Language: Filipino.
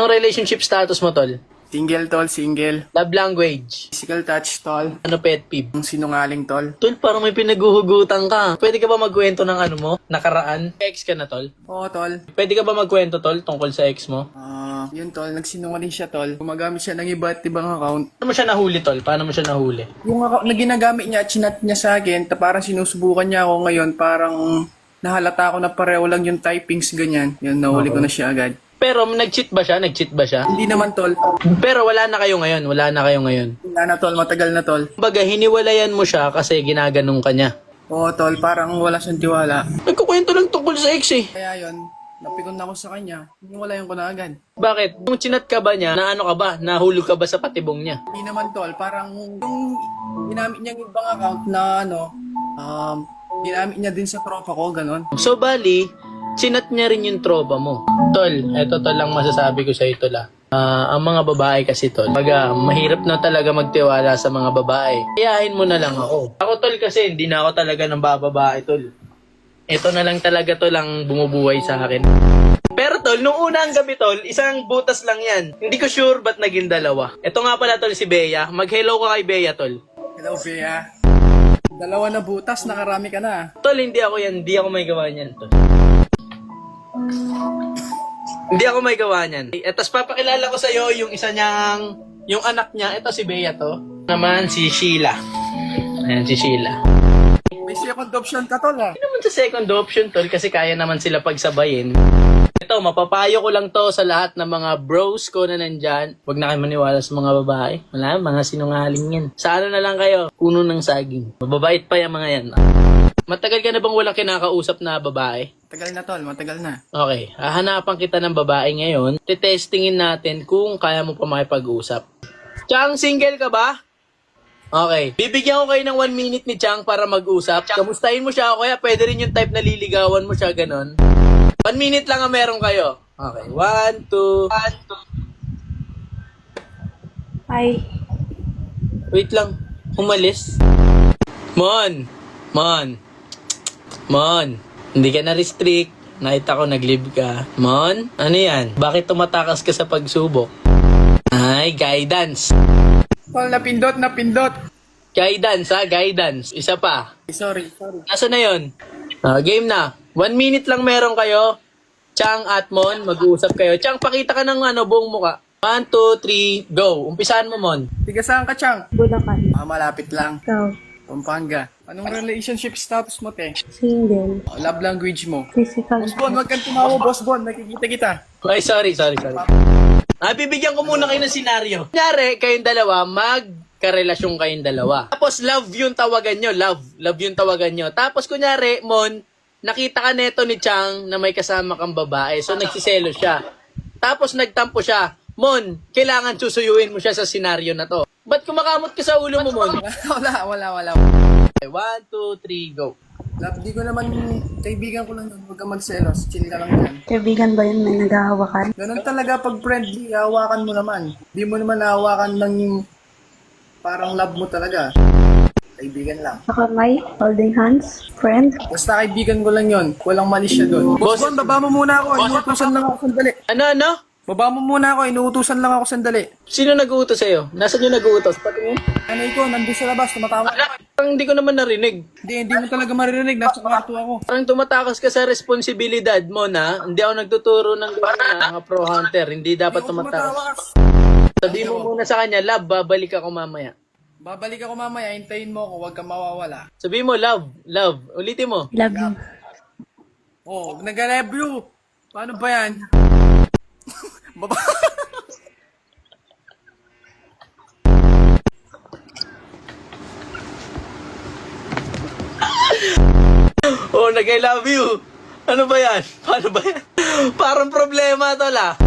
Ang relationship status mo, tol? Single, tol, single. Love language. Physical touch, tol. Ano pet peeve? Ang sinungaling, tol. Tol, parang may pinaguhugutan ka. Pwede ka ba magkwento ng ano mo? Nakaraan? Ex ka na, tol? Oo, tol. Pwede ka ba magkwento, tol, tungkol sa ex mo? Yun, tol. Nagsinungaling siya, tol. Gumagamit siya ng iba't ibang account. Paano mo siya nahuli, tol? Paano mo siya nahuli? Yung account na ginagamit niya, chinat niya sa akin, parang sinusubukan niya ako ngayon, parang nahalata ako na pareho lang yung typings, ganyan. Yun, nahuli ko na siya agad. Pero nag-cheat ba siya? Nag-cheat ba siya? Hindi naman, tol. Pero wala na kayo ngayon. Wala na kayo ngayon. Wala na, tol. Matagal na, tol. Kumbaga, hiniwalayan mo siya kasi ginaganong ka niya. Oo, tol. Parang wala siyang tiwala. Nagkukwento lang tungkol sa ex eh. Kaya yun, napikon na ako sa kanya. Wala ko na agad. Bakit? Nung chinat ka ba niya, na ano ka ba? Nahulog ka ba sa patibong niya? Hindi naman, tol. Parang yung ginamit niya yung ibang account na ginamit niya din sa tropa ko, ganon. So, bali, chinat niya rin yung tropa mo. Tol, eto tol lang masasabi ko sa ito la. Ang mga babae kasi tol, mahirap na talaga magtiwala sa mga babae. Kayahin mo na lang ako. Ako tol kasi hindi na ako talaga ng bababae tol. Ito na lang talaga tol ang bumubuhay sa akin. Pero tol, nung unang gabi tol, isang butas lang yan. Hindi ko sure ba't naging dalawa. Ito nga pala tol si Bea. Mag-hello ka kay Bea tol. Hello, Bea. Dalawa na butas, nakarami ka na. Tol, hindi ako yan. Hindi ako may gawa niyan tol. Hindi ako may gawa niyan. At tas papakilala ko sa iyo yung isa niyang, yung anak niya. Ito si Bea to. Naman si Sheila. Ayan si Sheila. May second option ka, tol, ha? Hindi naman sa second option tol kasi kaya naman sila pagsabayin. Ito, mapapayo ko lang to sa lahat ng mga bros ko na nandyan. Huwag na kayo maniwala sa mga babae. Wala, mga sinungaling yan. Sa ano na lang kayo? Puno ng saging. Mababait pa yung mga yan. Matagal ka na bang walang kinakausap na babae? Matagal na, tol. Matagal na. Okay, hahanapan kita ng babae ngayon. Titestingin natin kung kaya mo pa makipag-usap. Chang, single ka ba? Okay, bibigyan ko kayo ng 1 minute ni Chang para mag-usap. Kamustahin mo siya o kaya pwede rin yung type na liligawan mo siya, ganon. 1 minute lang ang meron kayo. Okay, 1, 2, 1, 2. Ay, Wait lang, umalis. Mon, hindi ka na-restrict. Nakita ko nag-leave ka. Mon, ano yan? Bakit tumatakas ka sa pagsubok? Ay, guidance. Tol, napindot. Guidance ha, guidance. Isa pa. Sorry. Nasaan na yun? Game na. 1 minute lang meron kayo. Chang at Mon, mag-uusap kayo. Chang, pakita ka ng buong muka. 1, 2, 3, go. Umpisahan mo, Mon. Tiga saan ka, Chang? Bulacan. Malapit lang. Ikaw, Pampanga. Anong relationship status mo, te? single, Love language mo. physical. Boss Bon, wag kang tumawa, Boss Bon. Nakikita kita. Ay, sorry. Bibigyan ko muna kayo ng senaryo. Kunyari, kayong dalawa, magkarelasyon kayong dalawa. Tapos, love yung tawagan nyo. Love yung tawagan nyo. Tapos, kunyari, Mon, nakita ka neto ni Chang na may kasama kang babae. So, nagsiselo siya. Tapos, nagtampo siya. Mon, kailangan susuyuin mo siya sa senaryo na to. Ba't kumakamot ka sa ulo mo, Mon? Wala. Okay, 1, 2, 3, go. Love, di ko naman, kaibigan ko lang yun. Huwag kang magselos. Chill ka lang yan. Kaibigan ba yun? May naghahawakan? Ganun talaga pag friendly, hawakan mo naman. Di mo naman hawakan ng parang love mo talaga. Kaibigan lang. Sa kamay, holding hands, friend. Basta kaibigan ko lang yun. Walang mali siya doon. Boss Bon, baba mo muna ako. Inuutusan lang ako sandali. Ano? Baba mo muna ako. Inuutusan lang ako sandali. Sino nag-uutos sa'yo? Nasaan yung nag-uutos? Patingin. Ano ko, nandun sa labas, tumatawa. Parang hindi ko naman narinig. Hindi mo talaga maririnig. Nasa kwarto ako. Parang tumatakas ka sa responsibilidad mo na hindi ako nagtuturo ng gano'n na mga pro hunter. Hindi dapat tumatakas. Sabi mo muna sa kanya, love, babalik ako mamaya. Babalik ako mamaya. Hintayin mo ako. Huwag kang mawawala. Sabi mo, love. Ulitin mo. Love you. Oh, nag-love you. Paano ba yan? Baba. Oh, nag-I love you. Ano ba yan? Paano ba yan? Parang problema to la.